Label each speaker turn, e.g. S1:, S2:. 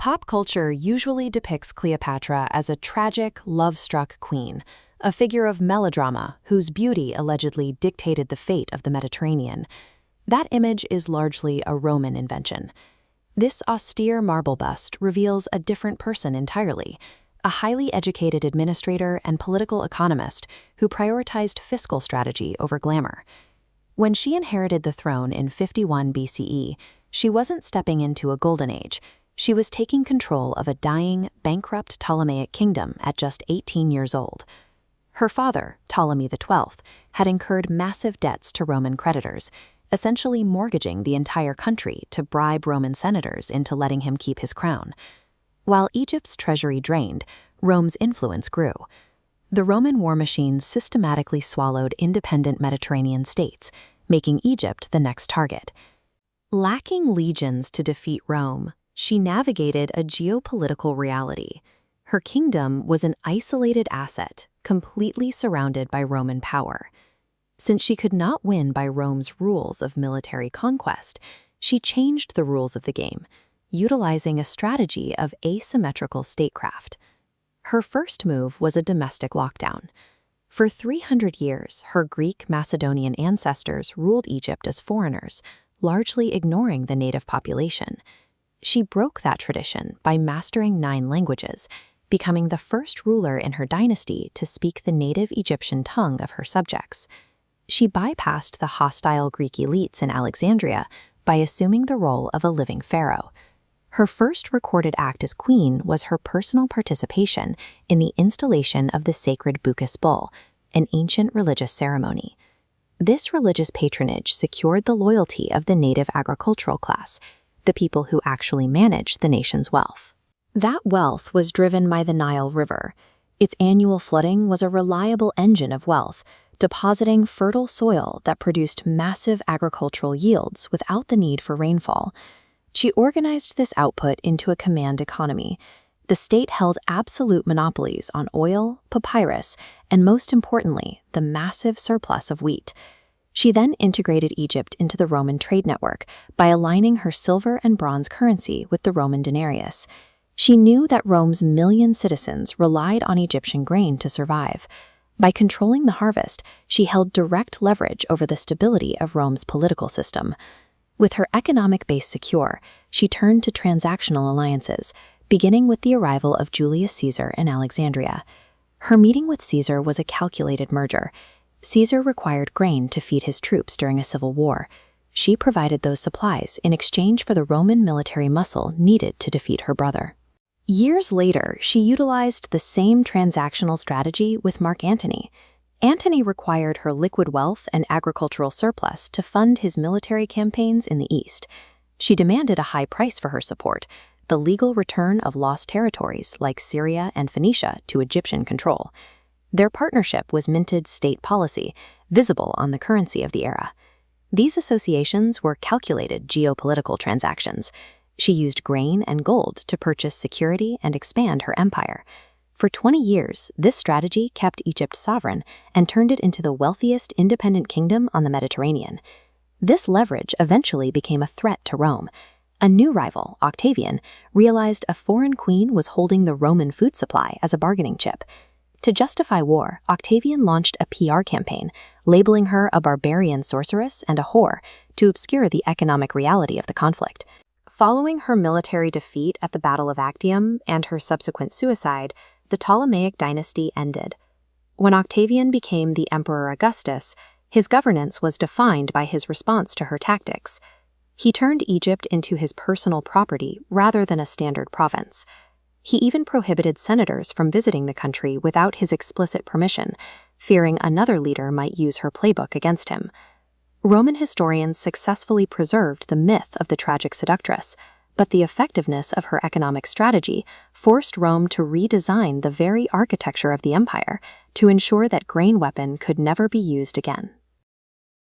S1: Pop culture usually depicts Cleopatra as a tragic, love-struck queen, a figure of melodrama whose beauty allegedly dictated the fate of the Mediterranean. That image is largely a Roman invention. This austere marble bust reveals a different person entirely, a highly educated administrator and political economist who prioritized fiscal strategy over glamour. When she inherited the throne in 51 BCE, she wasn't stepping into a golden age. She was taking control of a dying, bankrupt Ptolemaic kingdom at just 18 years old. Her father, Ptolemy XII, had incurred massive debts to Roman creditors, essentially mortgaging the entire country to bribe Roman senators into letting him keep his crown. While Egypt's treasury drained, Rome's influence grew. The Roman war machine systematically swallowed independent Mediterranean states, making Egypt the next target. Lacking legions to defeat Rome, she navigated a geopolitical reality. Her kingdom was an isolated asset, completely surrounded by Roman power. Since she could not win by Rome's rules of military conquest, she changed the rules of the game, utilizing a strategy of asymmetrical statecraft. Her first move was a domestic lockdown. For 300 years, her Greek Macedonian ancestors ruled Egypt as foreigners, largely ignoring the native population. She broke that tradition by mastering 9 languages, becoming the first ruler in her dynasty to speak the native Egyptian tongue of her subjects. She bypassed the hostile Greek elites in Alexandria by assuming the role of a living pharaoh. Her first recorded act as queen was her personal participation in the installation of the sacred Bucas bull, an ancient religious ceremony. This religious patronage secured the loyalty of the native agricultural class, the people who actually managed the nation's wealth. That wealth was driven by the Nile River. Its annual flooding was a reliable engine of wealth, depositing fertile soil that produced massive agricultural yields without the need for rainfall. She organized this output into a command economy. The state held absolute monopolies on oil, papyrus, and most importantly, the massive surplus of wheat. She then integrated Egypt into the Roman trade network by aligning her silver and bronze currency with the Roman denarius. She knew that Rome's million citizens relied on Egyptian grain to survive. By controlling the harvest, she held direct leverage over the stability of Rome's political system. With her economic base secure, she turned to transactional alliances, beginning with the arrival of Julius Caesar in Alexandria. Her meeting with Caesar was a calculated merger. Caesar required grain to feed his troops during a civil war. She provided those supplies in exchange for the Roman military muscle needed to defeat her brother. Years later, she utilized the same transactional strategy with Mark Antony. Antony required her liquid wealth and agricultural surplus to fund his military campaigns in the East. She demanded a high price for her support, the legal return of lost territories like Syria and Phoenicia to Egyptian control. Their partnership was minted state policy, visible on the currency of the era. These associations were calculated geopolitical transactions. She used grain and gold to purchase security and expand her empire. For 20 years, this strategy kept Egypt sovereign and turned it into the wealthiest independent kingdom on the Mediterranean. This leverage eventually became a threat to Rome. A new rival, Octavian, realized a foreign queen was holding the Roman food supply as a bargaining chip. To justify war, Octavian launched a PR campaign, labeling her a barbarian sorceress and a whore to obscure the economic reality of the conflict. Following her military defeat at the Battle of Actium and her subsequent suicide, the Ptolemaic dynasty ended. When Octavian became the Emperor Augustus, his governance was defined by his response to her tactics. He turned Egypt into his personal property rather than a standard province. He even prohibited senators from visiting the country without his explicit permission, fearing another leader might use her playbook against him. Roman historians successfully preserved the myth of the tragic seductress, but the effectiveness of her economic strategy forced Rome to redesign the very architecture of the empire to ensure that grain weapon could never be used again.